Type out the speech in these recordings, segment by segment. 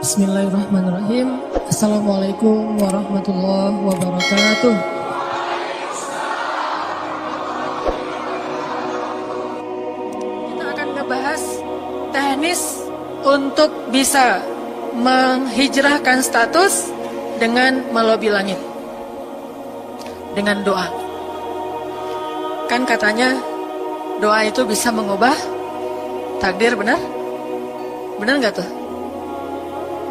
Bismillahirrahmanirrahim. Assalamualaikum warahmatullahi wabarakatuh. Kita akan ngebahas teknis untuk bisa menghijrahkan status dengan melobi langit dengan doa. Kan katanya doa itu bisa mengubah takdir, benar? Benar nggak tuh?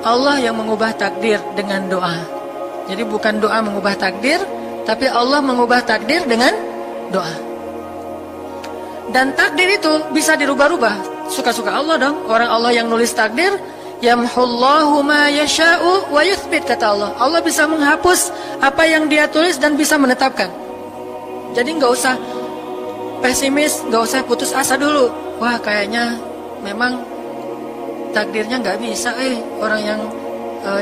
Allah yang mengubah takdir dengan doa. Jadi bukan doa mengubah takdir, tapi Allah mengubah takdir dengan doa. Dan takdir itu bisa dirubah-rubah. Suka-suka Allah dong. Orang Allah yang nulis takdir, yamhullahu ma yasha'u wa yuthbit, kata Allah. Allah bisa menghapus apa yang Dia tulis dan bisa menetapkan. Jadi nggak usah pesimis, nggak usah putus asa dulu. Wah, kayaknya memang takdirnya nggak bisa, orang yang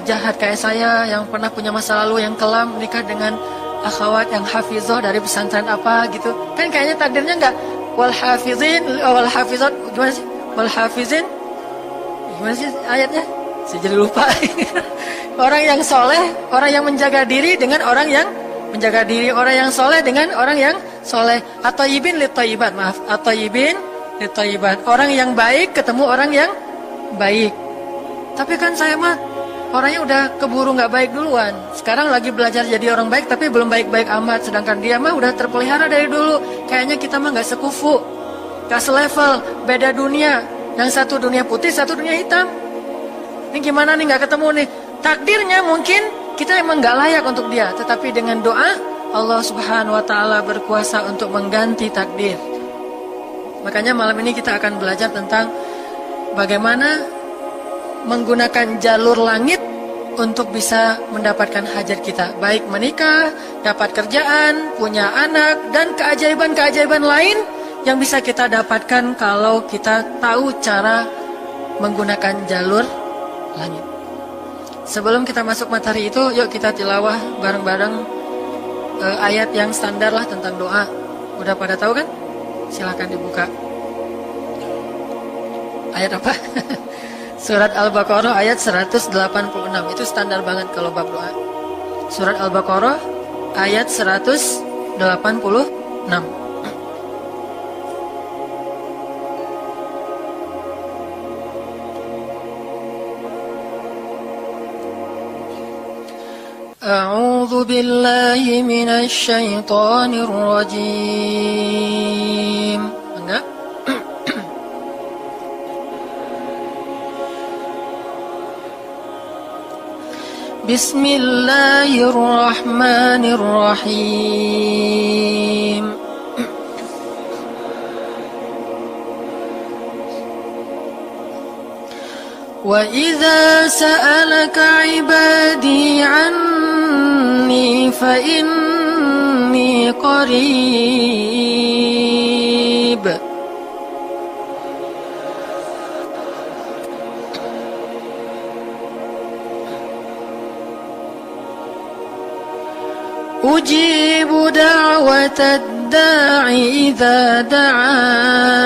jahat kayak saya, yang pernah punya masa lalu yang kelam, menikah dengan akhwat yang hafizoh dari pesantren apa gitu, kan kayaknya takdirnya nggak. Wal hafizin wal hafizat, gimana sih? Wal hafizin, gimana sih ayatnya? Saya jadi lupa. Orang yang soleh, orang yang menjaga diri dengan orang yang menjaga diri, orang yang soleh dengan orang yang soleh. Atau yibin litoyibat, maaf, atau yibin litoyibat, orang yang baik ketemu orang yang baik. Tapi kan saya mah orangnya udah keburu nggak baik duluan. Sekarang lagi belajar jadi orang baik, tapi belum baik-baik amat. Sedangkan dia mah udah terpelihara dari dulu. Kayaknya kita mah nggak sekufu, nggak selevel, beda dunia. Yang satu dunia putih, satu dunia hitam. Ini gimana nih, nggak ketemu nih. Takdirnya mungkin kita emang nggak layak untuk dia, tetapi dengan doa Allah Subhanahu Wa Taala berkuasa untuk mengganti takdir. Makanya malam ini kita akan belajar tentang bagaimana menggunakan jalur langit untuk bisa mendapatkan hajat kita, baik menikah, dapat kerjaan, punya anak, dan keajaiban-keajaiban lain yang bisa kita dapatkan kalau kita tahu cara menggunakan jalur langit. Sebelum kita masuk materi itu, yuk kita tilawah bareng-bareng ayat yang standar lah tentang doa. Udah pada tahu kan? Silakan dibuka. Ayat apa? Surat Al-Baqarah ayat 186. Itu standar banget kalau bab doa. Surat Al-Baqarah ayat 186. A'udzu billahi minasy syaithanir rajim. Enggak? Bismillahirrahmanirrahim. Wa idza sa'alaka 'ibadi 'anni fa inni qarib. Ujibu da'watad da'i idza da'an.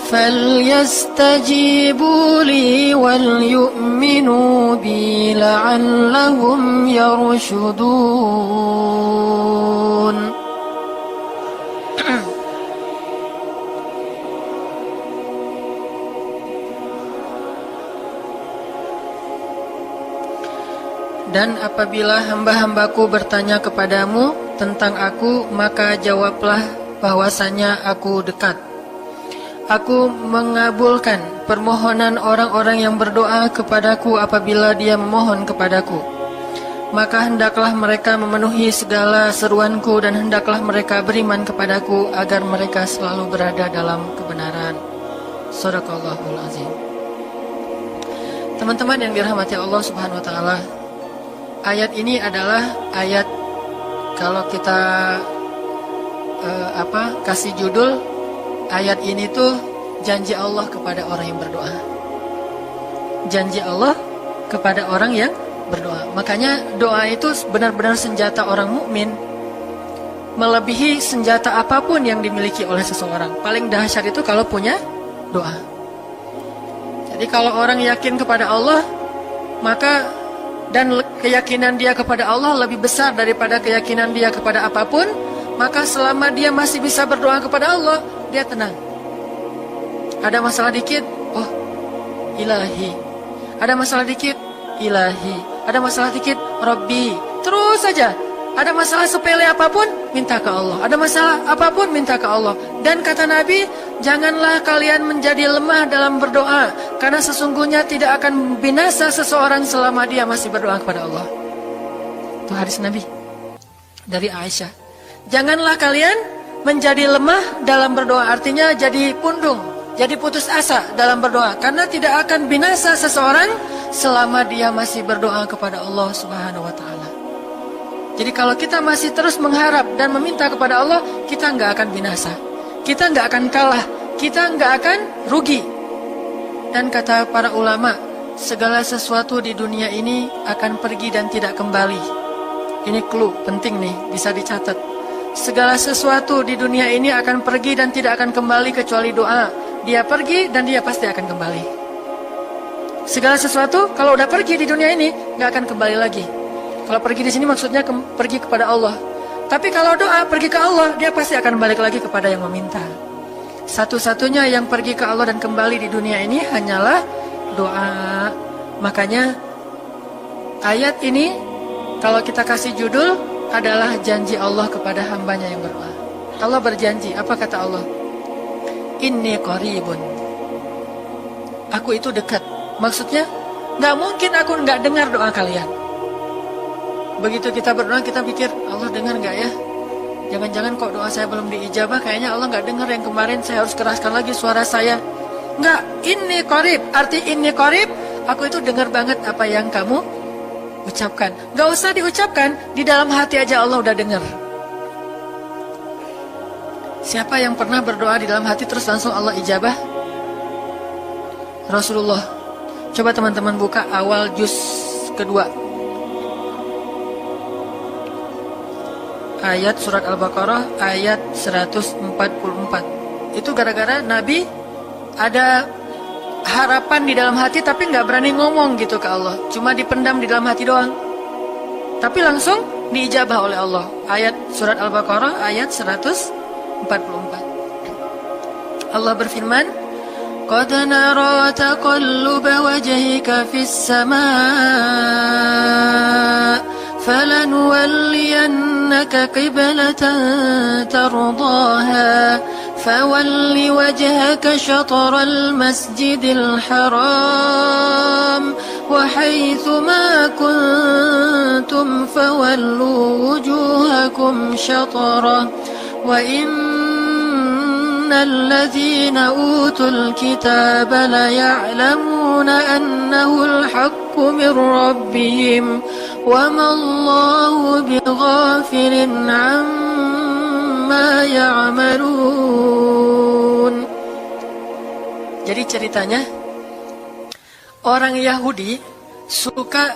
Falyastajibu li wal yu'minu bi la'allahum yarshudun. Dan apabila hamba-hambaku bertanya kepadamu tentang aku, maka jawablah bahwasanya aku dekat. Aku mengabulkan permohonan orang-orang yang berdoa kepadaku apabila dia memohon kepadaku. Maka hendaklah mereka memenuhi segala seruanku dan hendaklah mereka beriman kepadaku agar mereka selalu berada dalam kebenaran. Shadaqallahul azim. Teman-teman yang dirahmati Allah Subhanahu wa taala, ayat ini adalah ayat, kalau kita kasih judul ayat ini tuh janji Allah kepada orang yang berdoa. Janji Allah kepada orang yang berdoa. Makanya doa itu benar-benar senjata orang mukmin. melebihi senjata apapun yang dimiliki oleh seseorang. Paling dahsyat itu kalau punya doa. Jadi kalau orang yakin kepada Allah, maka dan keyakinan dia kepada Allah lebih besar daripada keyakinan dia kepada apapun, maka selama dia masih bisa berdoa kepada Allah, dia tenang. Ada masalah dikit, oh Ilahi. Ada masalah dikit, Ilahi. Ada masalah dikit, Rabbi. Terus saja. Ada masalah sepele apapun, minta ke Allah. Ada masalah apapun, minta ke Allah. Dan kata Nabi, janganlah kalian menjadi lemah dalam berdoa, karena sesungguhnya tidak akan binasa seseorang selama dia masih berdoa kepada Allah. Itu hadis Nabi dari Aisyah. Janganlah kalian menjadi lemah dalam berdoa, artinya jadi pundung, jadi putus asa dalam berdoa, karena tidak akan binasa seseorang selama dia masih berdoa kepada Allah Subhanahu wa Ta'ala. Jadi kalau kita masih terus mengharap dan meminta kepada Allah, kita nggak akan binasa, kita nggak akan kalah, kita nggak akan rugi. Dan kata para ulama, segala sesuatu di dunia ini akan pergi dan tidak kembali. Ini clue penting nih, bisa dicatat. Segala sesuatu di dunia ini akan pergi dan tidak akan kembali kecuali doa. Dia pergi dan dia pasti akan kembali. Segala sesuatu kalau udah pergi di dunia ini nggak akan kembali lagi. Kalau pergi di sini maksudnya pergi kepada Allah. Tapi kalau doa pergi ke Allah, dia pasti akan balik lagi kepada yang meminta. Satu-satunya yang pergi ke Allah dan kembali di dunia ini hanyalah doa. Makanya ayat ini kalau kita kasih judul adalah janji Allah kepada hambanya yang berdoa. Allah berjanji, apa kata Allah? Inni qaribun. Aku itu dekat. Maksudnya nggak mungkin aku nggak dengar doa kalian. Begitu kita berdoa, kita pikir Allah dengar nggak ya? Jangan-jangan kok doa saya belum diijabah, kayaknya Allah nggak dengar yang kemarin, saya harus keraskan lagi suara saya. Nggak, ini qarib, arti ini qarib, aku itu dengar banget apa yang kamu ucapkan. Nggak usah diucapkan, di dalam hati aja Allah udah dengar. Siapa yang pernah berdoa di dalam hati terus langsung Allah ijabah? Rasulullah. Coba teman-teman buka awal juz kedua. Ayat surat Al-Baqarah ayat 144. Itu gara-gara Nabi ada harapan di dalam hati tapi nggak berani ngomong gitu ke Allah, cuma dipendam di dalam hati doang. Tapi langsung diijabah oleh Allah. Ayat surat Al-Baqarah ayat 144. Allah berfirman, "Qad nara taqalluba wajhika fis samaa فلنولينك قبلة ترضاها فول وجهك شطر المسجد الحرام وحيث ما كنتم فولوا وجوهكم شطره وإن الذين أوتوا الكتاب ليعلمون أنه الحق من ربهم وما الله بغافل عما يعملون." Jadi ceritanya, orang Yahudi suka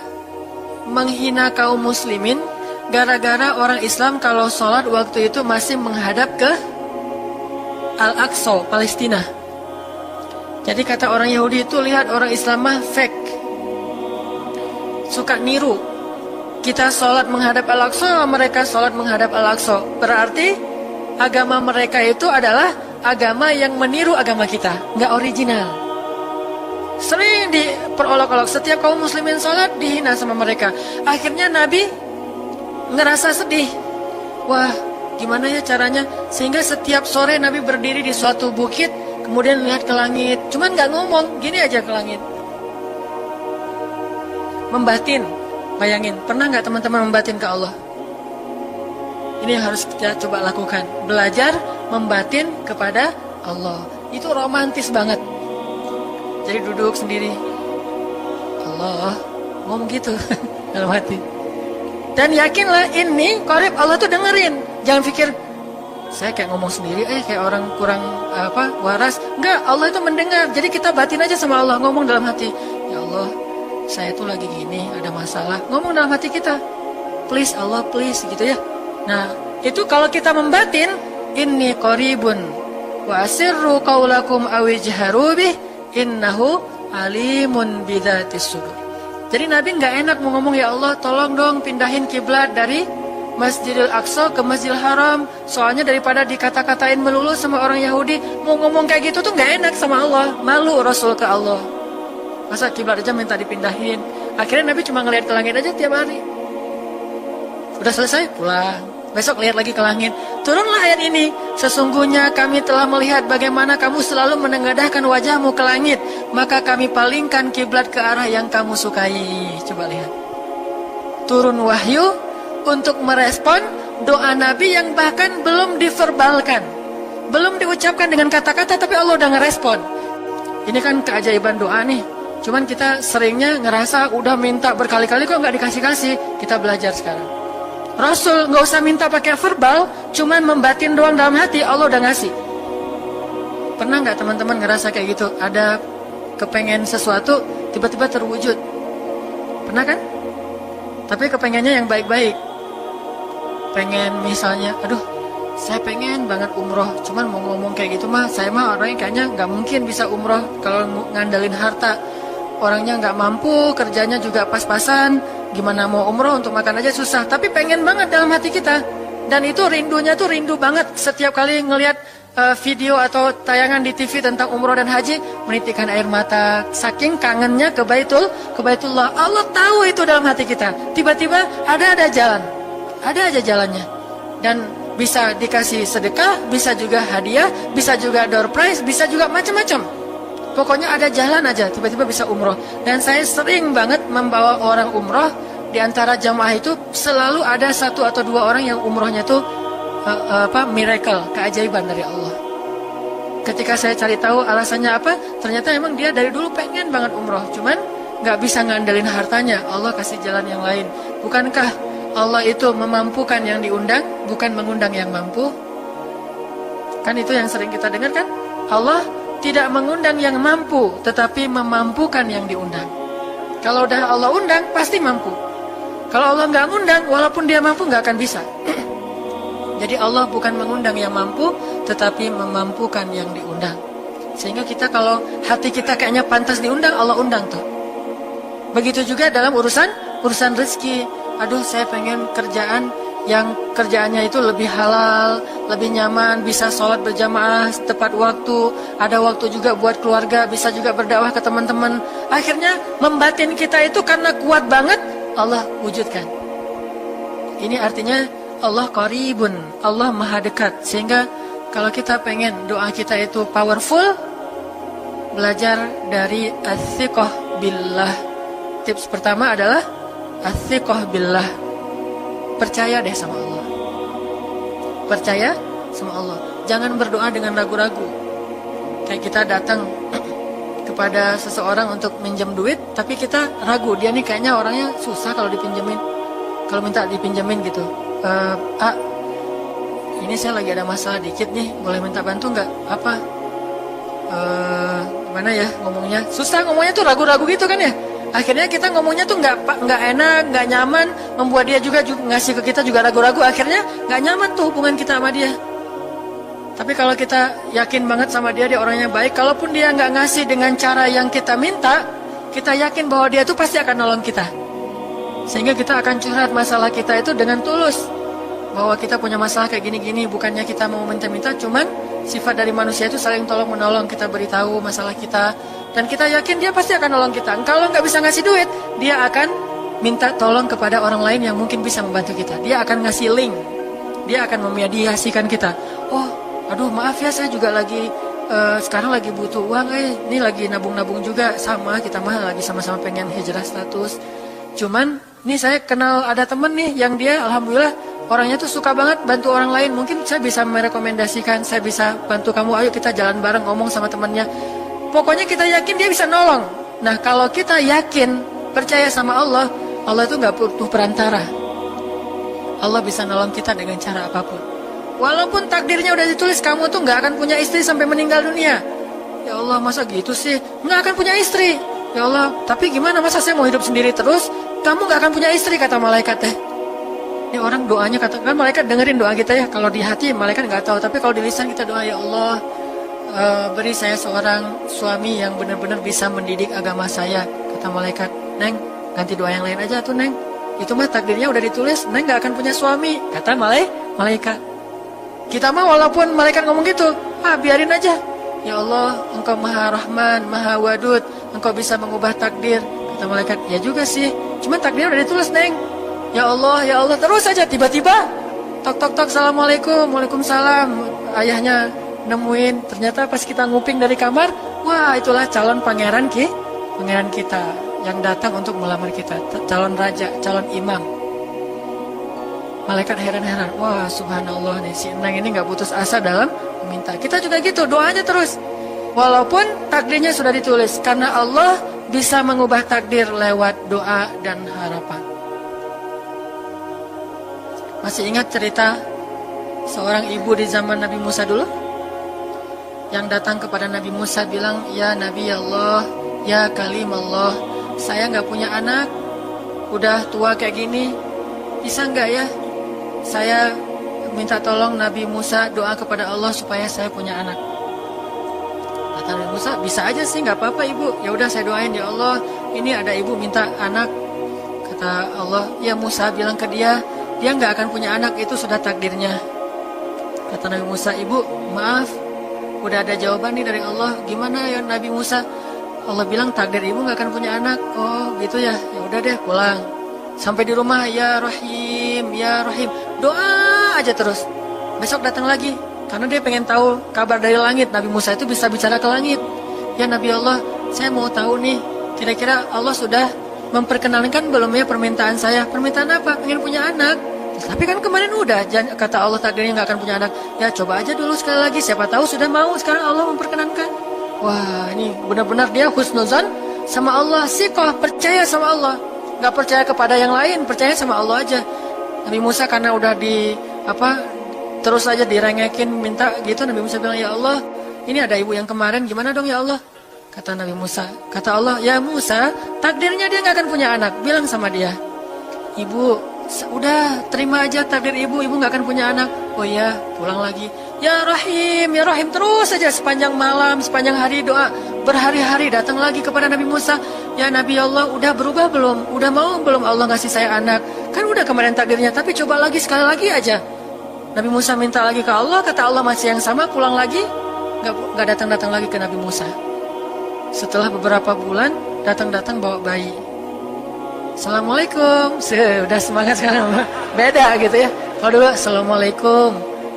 menghina kaum muslimin gara-gara orang Islam kalau sholat waktu itu masih menghadap ke Al-Aqsa, Palestina. Jadi kata orang Yahudi itu, lihat orang Islam mah fake, suka niru. Kita sholat menghadap Al-Aqsa, mereka sholat menghadap Al-Aqsa. Berarti agama mereka itu adalah agama yang meniru agama kita, nggak original. Sering diperolok-olok, setiap kaum muslimin sholat dihina sama mereka. Akhirnya Nabi ngerasa sedih. Wah, gimana ya caranya? Sehingga setiap sore Nabi berdiri di suatu bukit, kemudian lihat ke langit. Cuman nggak ngomong, gini aja ke langit. Membatin. Bayangin, pernah nggak teman-teman membatin ke Allah? Ini yang harus kita coba lakukan. Belajar membatin kepada Allah. Itu romantis banget. Jadi duduk sendiri, Allah, ngomong gitu dalam hati. Dan yakinlah ini qarib, Allah tuh dengerin. Jangan pikir saya kayak ngomong sendiri, kayak orang kurang waras. Enggak, Allah itu mendengar. Jadi kita batin aja sama Allah, ngomong dalam hati, ya Allah, saya tuh lagi gini, ada masalah. Ngomong dalam hati kita, please Allah, please, gitu ya. Nah, Itu kalau kita membatin, inni qaribun wa asirru qaulakum awijharu bih innahu alimun bidzatis sudur. Jadi Nabi nggak enak mau ngomong, ya Allah tolong dong pindahin kiblat dari Masjidil Aqsa ke Masjidil Haram. Soalnya daripada dikata-katain melulu sama orang Yahudi, mau ngomong kayak gitu tuh nggak enak sama Allah. Malu Rasul ke Allah. Masa kiblat aja minta dipindahin. Akhirnya Nabi cuma ngelihat ke langit aja tiap hari. Udah selesai pulang. Besok lihat lagi ke langit. Turunlah ayat ini. Sesungguhnya kami telah melihat bagaimana kamu selalu menengadahkan wajahmu ke langit. Maka kami palingkan kiblat ke arah yang kamu sukai. Coba lihat. Turun wahyu untuk merespon doa Nabi yang bahkan belum diverbalkan. Belum diucapkan dengan kata-kata, tapi Allah udah ngerespon. Ini kan keajaiban doa nih. Cuman kita seringnya ngerasa udah minta berkali-kali kok nggak dikasih-kasih. Kita belajar sekarang. Rasul nggak usah minta pakai verbal, cuman membatin doang dalam hati, Allah udah ngasih. Pernah nggak teman-teman ngerasa kayak gitu? Ada kepengen sesuatu, tiba-tiba terwujud. Pernah kan? Tapi kepengennya yang baik-baik. Pengen misalnya, aduh, saya pengen banget umroh. Cuman mau ngomong kayak gitu mah, saya mah orangnya kayaknya nggak mungkin bisa umroh kalau ngandalin harta. Orangnya nggak mampu, kerjanya juga pas-pasan. Gimana mau umroh, untuk makan aja susah. Tapi pengen banget dalam hati kita. Dan itu rindunya tuh rindu banget. Setiap kali ngelihat video atau tayangan di TV tentang umroh dan haji, menitikkan air mata. Saking kangennya ke Baitullah. Allah tahu itu dalam hati kita. Tiba-tiba ada jalan. Ada aja jalannya. Dan bisa dikasih sedekah, bisa juga hadiah, bisa juga door prize, bisa juga macam-macam. Pokoknya ada jalan aja, tiba-tiba bisa umroh. Dan saya sering banget membawa orang umroh. Di antara jamaah itu selalu ada 1 atau 2 orang yang umrohnya tuh miracle, keajaiban dari Allah. Ketika saya cari tahu alasannya apa, ternyata emang dia dari dulu pengen banget umroh, cuman nggak bisa ngandelin hartanya. Allah kasih jalan yang lain. Bukankah Allah itu memampukan yang diundang, bukan mengundang yang mampu? Kan itu yang sering kita dengar kan? Allah tidak mengundang yang mampu, tetapi memampukan yang diundang. Kalau udah Allah undang, pasti mampu. Kalau Allah nggak ngundang, walaupun dia mampu nggak akan bisa. Jadi Allah bukan mengundang yang mampu, tetapi memampukan yang diundang. Sehingga kita kalau hati kita kayaknya pantas diundang, Allah undang tuh. Begitu juga dalam urusan rezeki. Aduh, saya pengen kerjaan yang kerjaannya itu lebih halal, lebih nyaman, bisa sholat berjamaah tepat waktu, ada waktu juga buat keluarga, bisa juga berdakwah ke teman-teman. Akhirnya membatin kita itu karena kuat banget, Allah wujudkan. Ini artinya Allah qaribun, Allah maha dekat. Sehingga kalau kita pengen doa kita itu powerful, belajar dari as-siqah billah. Tips pertama adalah as-siqah billah. Percaya deh sama Allah. Percaya sama Allah. Jangan berdoa dengan ragu-ragu. Kayak kita datang kepada seseorang untuk minjem duit, tapi kita ragu, dia nih kayaknya orangnya susah kalau dipinjemin. Kalau minta dipinjemin gitu. Ini saya lagi ada masalah dikit nih, boleh minta bantu nggak? Apa? Gimana ya ngomongnya? Susah ngomongnya tuh ragu-ragu gitu kan ya. Akhirnya kita ngomongnya tuh nggak enak, nggak nyaman, membuat dia juga ngasih ke kita juga ragu-ragu. Akhirnya nggak nyaman tuh hubungan kita sama dia. Tapi kalau kita yakin banget sama dia orangnya baik, kalaupun dia nggak ngasih dengan cara yang kita minta, kita yakin bahwa dia tuh pasti akan nolong kita. Sehingga kita akan curhat masalah kita itu dengan tulus, bahwa kita punya masalah kayak gini-gini, bukannya kita mau minta-minta, cuman sifat dari manusia itu saling tolong menolong. Kita beritahu masalah kita, dan kita yakin dia pasti akan nolong kita. Kalau nggak bisa ngasih duit, dia akan minta tolong kepada orang lain yang mungkin bisa membantu kita. Dia akan ngasih link, dia akan memediasikan kita. Oh, aduh maaf ya, saya juga lagi sekarang lagi butuh uang. Ini lagi nabung-nabung juga, sama kita mah lagi sama-sama pengen hijrah status. Cuman nih saya kenal ada temen nih yang dia alhamdulillah orangnya tuh suka banget bantu orang lain. Mungkin saya bisa merekomendasikan, saya bisa bantu kamu, ayo kita jalan bareng, ngomong sama temennya. Pokoknya kita yakin dia bisa nolong. Nah kalau kita yakin, percaya sama Allah, Allah itu gak butuh perantara. Allah bisa nolong kita dengan cara apapun. Walaupun takdirnya udah ditulis, kamu tuh gak akan punya istri sampai meninggal dunia. Ya Allah, masa gitu sih? Gak akan punya istri. Ya Allah, tapi gimana, masa saya mau hidup sendiri terus? Kamu gak akan punya istri, kata malaikat teh. Ini orang doanya katakan malaikat dengerin doa kita ya. Kalau di hati malaikat nggak tahu, tapi kalau di lisan kita doa, ya Allah, beri saya seorang suami yang benar-benar bisa mendidik agama saya. Kata malaikat, Neng, ganti doa yang lain aja tuh Neng. Itu mah takdirnya udah ditulis, Neng nggak akan punya suami. Kata malaikat. Kita mah walaupun malaikat ngomong gitu, biarin aja. Ya Allah, Engkau Maha Rahman, Maha Wadud, Engkau bisa mengubah takdir. Kata malaikat, ya juga sih, cuma takdir udah ditulis Neng. Ya Allah, terus saja tiba-tiba tok, Assalamualaikum, Waalaikumsalam. Ayahnya nemuin, ternyata pas kita nguping dari kamar, wah itulah calon pangeran kita yang datang untuk melamar kita, calon raja, calon imam. Malaikat heran-heran, wah subhanallah nih, si Neng ini gak putus asa dalam meminta. Kita juga gitu, doanya terus. Walaupun takdirnya sudah ditulis, karena Allah bisa mengubah takdir lewat doa dan harapan. Masih ingat cerita seorang ibu di zaman Nabi Musa dulu? Yang datang kepada Nabi Musa bilang, ya Nabi Allah, ya Kalim Allah, saya gak punya anak, udah tua kayak gini, bisa gak ya? Saya minta tolong Nabi Musa doa kepada Allah supaya saya punya anak. Kata Nabi Musa, bisa aja sih, gak apa-apa ibu. Ya udah saya doain, ya Allah, ini ada ibu minta anak. Kata Allah, ya Musa bilang ke dia gak akan punya anak, itu sudah takdirnya. Kata Nabi Musa, ibu maaf, udah ada jawaban nih dari Allah. Gimana ya Nabi Musa? Allah bilang takdir ibu gak akan punya anak. Oh gitu ya, ya udah deh pulang. Sampai di rumah, ya Rahim, ya Rahim, doa aja terus. Besok datang lagi, karena dia pengen tahu kabar dari langit. Nabi Musa itu bisa bicara ke langit. Ya Nabi Allah, saya mau tahu nih, kira-kira Allah sudah memperkenalkan belum ya permintaan saya? Permintaan apa? Pengen punya anak. Tapi kan kemarin udah, kata Allah takdirnya gak akan punya anak. Ya coba aja dulu sekali lagi, siapa tahu sudah mau. Sekarang Allah memperkenankan. Wah ini benar-benar dia husnuzan sama Allah. Siqah, percaya sama Allah, gak percaya kepada yang lain, percaya sama Allah aja. Nabi Musa karena udah terus aja direngekin minta gitu, Nabi Musa bilang, ya Allah, ini ada ibu yang kemarin, gimana dong ya Allah? Kata Nabi Musa, kata Allah, ya Musa, takdirnya dia gak akan punya anak. Bilang sama dia, ibu, udah terima aja takdir ibu gak akan punya anak. Oh ya, pulang lagi. Ya Rahim, terus saja sepanjang malam, sepanjang hari doa, berhari-hari datang lagi kepada Nabi Musa. Ya Nabi Allah, udah berubah belum? Udah mau belum Allah ngasih saya anak? Kan udah kemarin takdirnya, tapi coba lagi, sekali lagi aja. Nabi Musa minta lagi ke Allah, kata Allah masih yang sama, pulang lagi, gak datang-datang lagi ke Nabi Musa. Setelah beberapa bulan, datang-datang bawa bayi. Assalamualaikum, sudah semangat sekarang, beda gitu ya. Kalau dulu Assalamualaikum,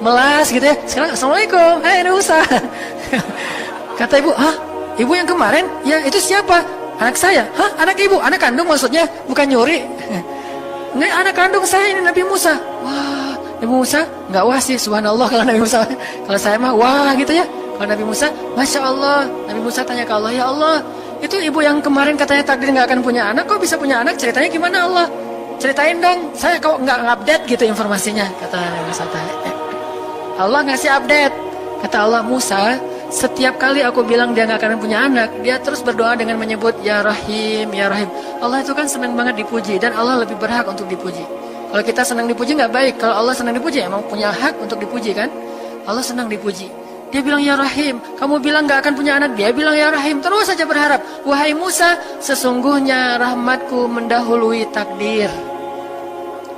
melas gitu ya. Sekarang Assalamualaikum, hai Nabi Musa. Kata ibu, ibu yang kemarin? Ya itu siapa? Anak saya. Anak ibu? Anak kandung maksudnya? Bukan nyuri. Nggak, anak kandung saya ini Nabi Musa. Wah, Nabi Musa nggak wah sih, subhanallah kalau Nabi Musa. Kalau saya mah wah gitu ya. Kalau Nabi Musa, Masya Allah. Nabi Musa tanya ke Allah, ya Allah, itu ibu yang kemarin katanya takdir nggak akan punya anak, kok bisa punya anak? Ceritanya gimana Allah? Ceritain dong, saya kok nggak update gitu informasinya. Kata Nabi Musa. Allah ngasih update. Kata Allah, Musa, setiap kali aku bilang dia nggak akan punya anak, dia terus berdoa dengan menyebut ya Rahim, ya Rahim. Allah itu kan senang banget dipuji, dan Allah lebih berhak untuk dipuji. Kalau kita senang dipuji nggak baik. Kalau Allah senang dipuji, emang punya hak untuk dipuji kan? Allah senang dipuji. Dia bilang ya Rahim, kamu bilang gak akan punya anak, dia bilang ya Rahim, terus saja berharap. Wahai Musa, sesungguhnya rahmatku mendahului takdir.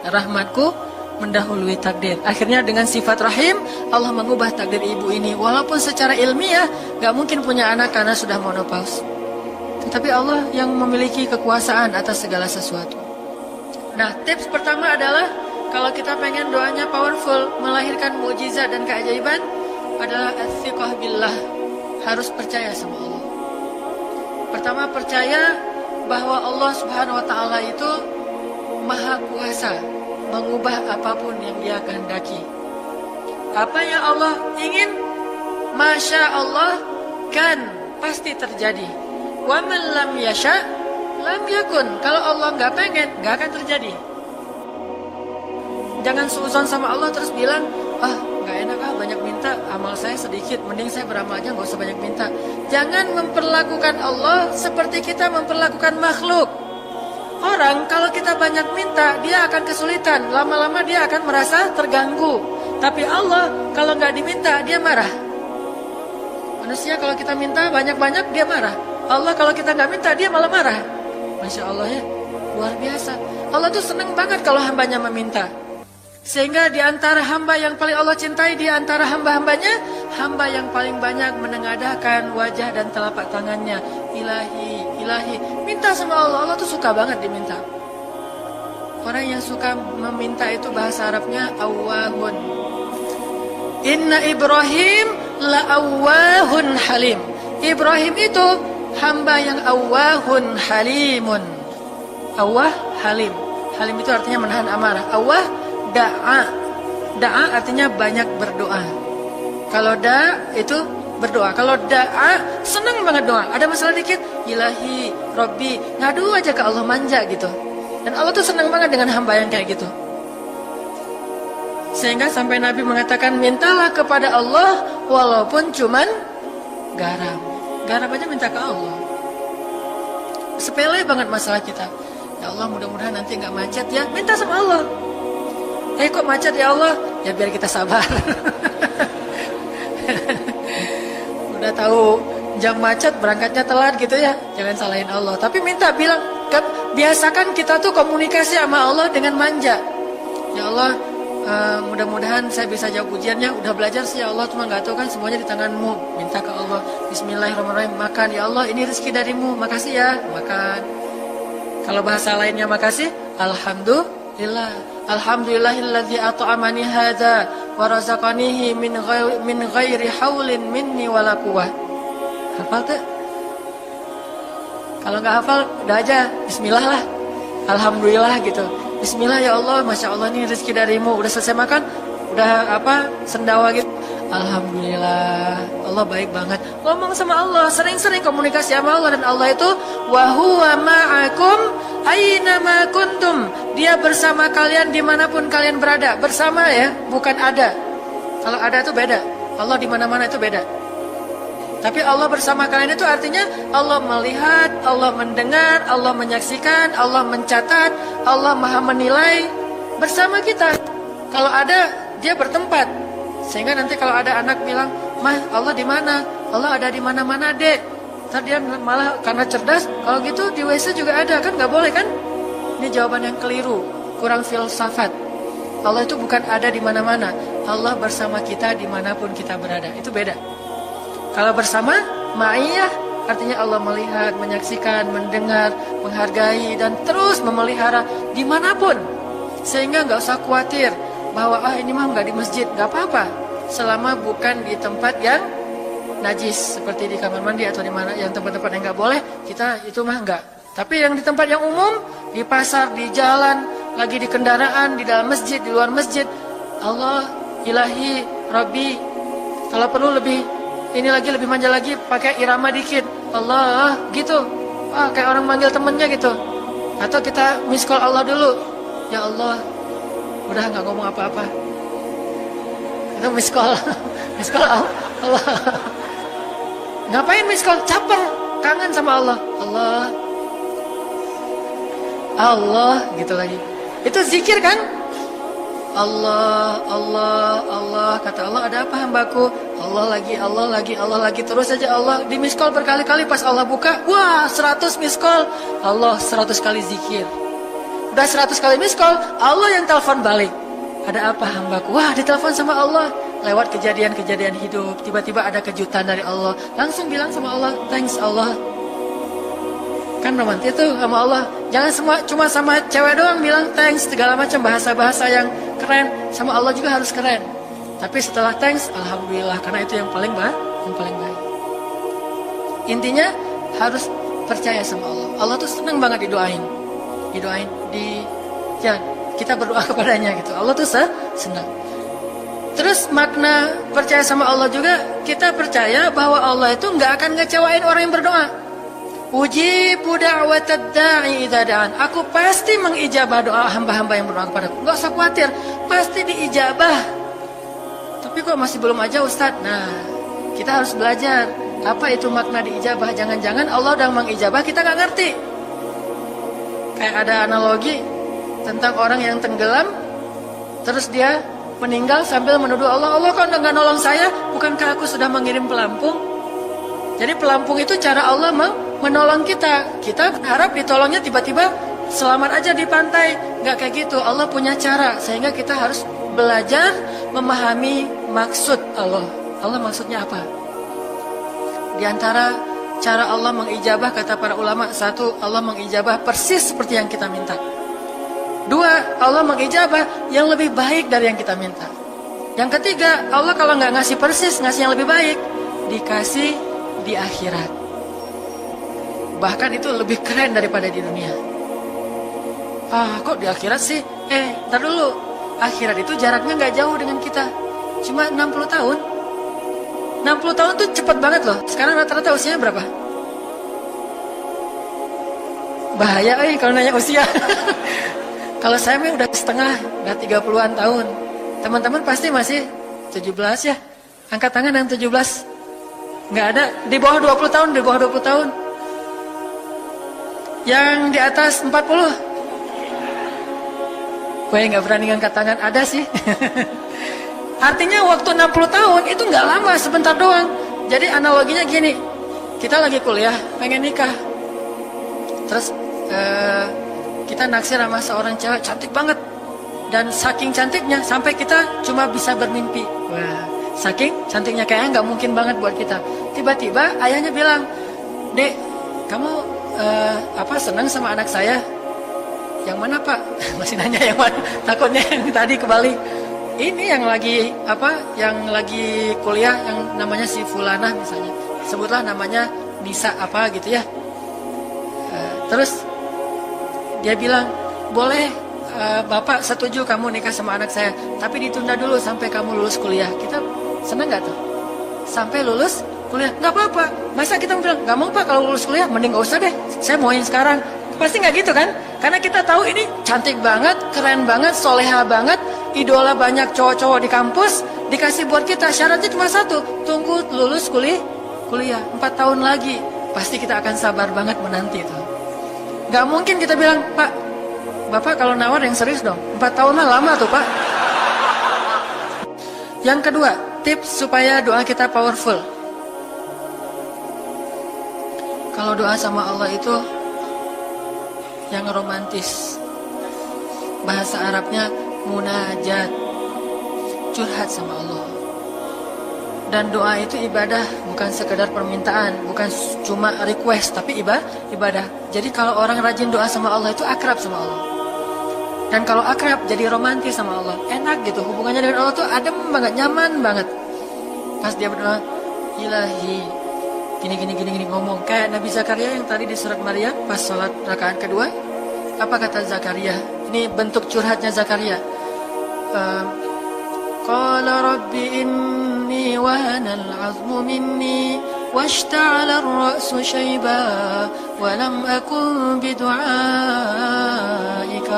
Rahmatku mendahului takdir. Akhirnya dengan sifat Rahim, Allah mengubah takdir ibu ini. Walaupun secara ilmiah gak mungkin punya anak karena sudah menopause. Tetapi Allah yang memiliki kekuasaan atas segala sesuatu. Nah, tips pertama adalah kalau kita pengen doanya powerful, melahirkan mukjizat dan keajaiban, adalah as-siqah billah, harus percaya sama Allah. Pertama, percaya bahwa Allah Subhanahu wa taala itu maha kuasa mengubah apapun yang Dia kehendaki. Apa yang Allah ingin, masya Allah, kan pasti terjadi. Wa man lam yasha lam yakun. Kalau Allah nggak pengen, nggak akan terjadi. Jangan suuzon sama Allah terus bilang, nggak enak banyak minta, amal saya sedikit, mending saya beramal aja nggak usah banyak minta. Jangan memperlakukan Allah seperti kita memperlakukan makhluk. Orang kalau kita banyak minta, dia akan kesulitan. Lama-lama dia akan merasa terganggu. Tapi Allah kalau nggak diminta, dia marah. Manusia kalau kita minta banyak-banyak, dia marah. Allah kalau kita nggak minta, dia malah marah. Masya Allah ya, luar biasa. Allah tuh senang banget kalau hambanya meminta. Sehingga di antara hamba yang paling Allah cintai, di antara hamba-hambanya, hamba yang paling banyak menengadahkan wajah dan telapak tangannya. Ilahi, ilahi. Minta sama Allah, Allah tuh suka banget diminta. Orang yang suka meminta itu bahasa Arabnya awwahun. Inna Ibrahim la awwahun halim. Ibrahim itu hamba yang awwahun halimun. Awwah, halim. Halim itu artinya menahan amarah. Awwah, da'a. Da'a artinya banyak berdoa. Kalau da itu berdoa. Kalau da'a senang banget doa. Ada masalah dikit, ilahi, Rabbi, ngadu aja ke Allah, manja gitu. Dan Allah tuh senang banget dengan hamba yang kayak gitu. Sehingga sampai Nabi mengatakan, mintalah kepada Allah walaupun cuman garam. Garam aja minta ke Allah. Sepele banget masalah kita. Ya Allah, mudah-mudahan nanti nggak macet ya. Minta sama Allah. Kok macet ya Allah? Ya biar kita sabar. Udah tahu jam macet berangkatnya telat gitu ya. Jangan salahin Allah. Tapi minta, bilang, biasakan kita tuh komunikasi sama Allah dengan manja. Ya Allah, mudah-mudahan saya bisa jawab ujiannya. Udah belajar sih ya Allah, cuma nggak tahu kan semuanya di tanganmu. Minta ke Allah. Bismillahirrahmanirrahim. Makan ya Allah, ini rezeki darimu. Makasih ya. Makan. Kalau bahasa lainnya makasih, alhamdulillah. Alhamdulillahilladzi at'amani hadza wa razaqanihi min ghairi haulin minni wala quwwah. Hafal tuh? Kalau nggak hafal, udah aja bismillah lah. Alhamdulillah gitu. Bismillah ya Allah, Masya Allah ini rezeki darimu. Udah selesai makan, udah sendawa gitu. Alhamdulillah, Allah baik banget. Ngomong sama Allah, sering-sering komunikasi sama Allah. Dan Allah itu wa huwa ma'akum aina ma kuntum. Dia bersama kalian dimanapun kalian berada. Bersama ya, bukan ada. Kalau ada itu beda. Allah di mana-mana itu beda. Tapi Allah bersama kalian itu artinya Allah melihat, Allah mendengar, Allah menyaksikan, Allah mencatat, Allah maha menilai bersama kita. Kalau ada, dia bertempat. Sehingga nanti kalau ada anak bilang, "Mah, Allah di mana?" Allah ada di mana-mana, Dek. Ntar dia malah karena cerdas, kalau gitu di WC juga ada, kan nggak boleh kan? Ini jawaban yang keliru, kurang filsafat. Allah itu bukan ada di mana-mana. Allah bersama kita dimanapun kita berada. Itu beda. Kalau bersama, ma'iyah, artinya Allah melihat, menyaksikan, mendengar, menghargai, dan terus memelihara dimanapun. Sehingga nggak usah khawatir bahwa ini mah nggak di masjid, nggak apa-apa. Selama bukan di tempat yang najis, seperti di kamar mandi atau di mana yang tempat-tempat yang nggak boleh, kita itu mah nggak. Tapi yang di tempat yang umum, di pasar, di jalan, lagi di kendaraan, di dalam masjid, di luar masjid, Allah, ilahi, Rabbi. Kalau perlu lebih manja lagi, pakai irama dikit. Allah, gitu. Kayak orang manggil temennya gitu. Atau kita miss call Allah dulu. Ya Allah, udah nggak ngomong apa-apa. Itu miss call. Miss call Allah. Ngapain miss call? Caper. Kangen sama Allah. Allah, gitu lagi. Itu zikir kan? Allah, Allah, Allah. Kata Allah, ada apa hambaku? Allah lagi. Terus aja Allah di miss call berkali-kali. Pas Allah buka, wah 100 miss call. Allah 100 kali zikir. Udah 100 kali miss call, Allah yang telepon balik. Ada apa hambaku? Wah, ditelepon sama Allah. Lewat kejadian-kejadian hidup, tiba-tiba ada kejutan dari Allah. Langsung bilang sama Allah, thanks Allah. Kan romantis tuh sama Allah. Jangan cuma sama cewek doang bilang thanks, segala macam bahasa-bahasa yang keren. Sama Allah juga harus keren. Tapi setelah thanks, alhamdulillah, karena itu yang paling baik. Intinya harus percaya sama Allah. Allah tuh senang banget didoain, kita berdoa kepadanya gitu. Allah tuh senang. Terus makna percaya sama Allah juga, kita percaya bahwa Allah itu nggak akan ngecewain orang yang berdoa. Ujibu da'watad da'i idza da'an. Aku pasti mengijabah doa hamba-hamba yang berdoa kepadaku. Enggak usah khawatir, pasti diijabah. Tapi kok masih belum aja Ustaz? Nah, kita harus belajar apa itu makna diijabah. Jangan-jangan Allah udah mengijabah, kita nggak ngerti. Kayak ada analogi tentang orang yang tenggelam, terus dia meninggal sambil menuduh Allah, Allah kan nggak nolong saya, bukankah aku sudah mengirim pelampung? Jadi pelampung itu cara Allah menolong kita. Kita harap ditolongnya tiba-tiba selamat aja di pantai. Nggak kayak gitu, Allah punya cara. Sehingga kita harus belajar memahami maksud Allah. Allah maksudnya apa? Di antara cara Allah mengijabah, kata para ulama, satu, Allah mengijabah persis seperti yang kita minta. Dua, Allah mengijabah yang lebih baik dari yang kita minta. Yang ketiga, Allah kalau nggak ngasih persis, ngasih yang lebih baik, dikasih di akhirat. Bahkan itu lebih keren daripada di dunia. Kok di akhirat sih? Ntar dulu. Akhirat itu jaraknya nggak jauh dengan kita. Cuma 60 tahun. 60 tahun tuh cepet banget loh. Sekarang rata-rata usianya berapa? Bahaya kalau nanya usia. Kalau saya mah udah setengah, udah 30-an tahun. Teman-teman pasti masih 17 ya. Angkat tangan yang 17. Nggak ada, di bawah 20 tahun, di bawah 20 tahun. Yang di atas 40. Gue nggak berani angkat tangan, ada sih. Artinya waktu 60 tahun itu nggak lama, sebentar doang. Jadi analoginya gini, kita lagi kuliah, pengen nikah. Terus kita naksir sama seorang cewek cantik banget, dan saking cantiknya sampai kita cuma bisa bermimpi. Wah, saking cantiknya kayaknya nggak mungkin banget buat kita. Tiba-tiba ayahnya bilang, Dek, kamu senang sama anak saya? Yang mana Pak? Masih nanya yang mana? Takutnya yang tadi kebalik. Ini yang lagi yang lagi kuliah, yang namanya si Fulanah misalnya. Sebutlah namanya Nisa apa gitu ya. Terus dia bilang, boleh Bapak setuju kamu nikah sama anak saya, tapi ditunda dulu sampai kamu lulus kuliah. Kita senang gak tuh? Sampai lulus kuliah, gak apa-apa. Masa kita bilang, gak mau Pak kalau lulus kuliah, mending gak usah deh, saya mauin sekarang. Pasti gak gitu kan? Karena kita tahu ini cantik banget, keren banget, soleha banget, idola banyak cowok-cowok di kampus, dikasih buat kita. Syaratnya cuma satu, tunggu lulus kuliah 4 tahun lagi. Pasti kita akan sabar banget menanti itu. Gak mungkin kita bilang, Pak, Bapak kalau nawar yang serius dong. 4 tahun mah lama tuh Pak. Yang kedua, tips supaya doa kita powerful. Kalau doa sama Allah itu yang romantis. Bahasa Arabnya munajat, curhat sama Allah. Dan doa itu ibadah, bukan sekedar permintaan, bukan cuma request, tapi ibadah. Jadi kalau orang rajin doa sama Allah itu akrab sama Allah. Dan kalau akrab jadi romantis sama Allah, enak gitu, hubungannya dengan Allah tuh adem banget, nyaman banget. Pas dia berdoa, Ilahi, gini ngomong kayak Nabi Zakaria yang tadi di surat Maryam pas sholat rakaat kedua. Apa kata Zakaria? Ini bentuk curhatnya Zakaria. Qala Rabbi inni wahana al-'azmu minni washta'ala ar-ra'su shayba wa lam akun bidu'aika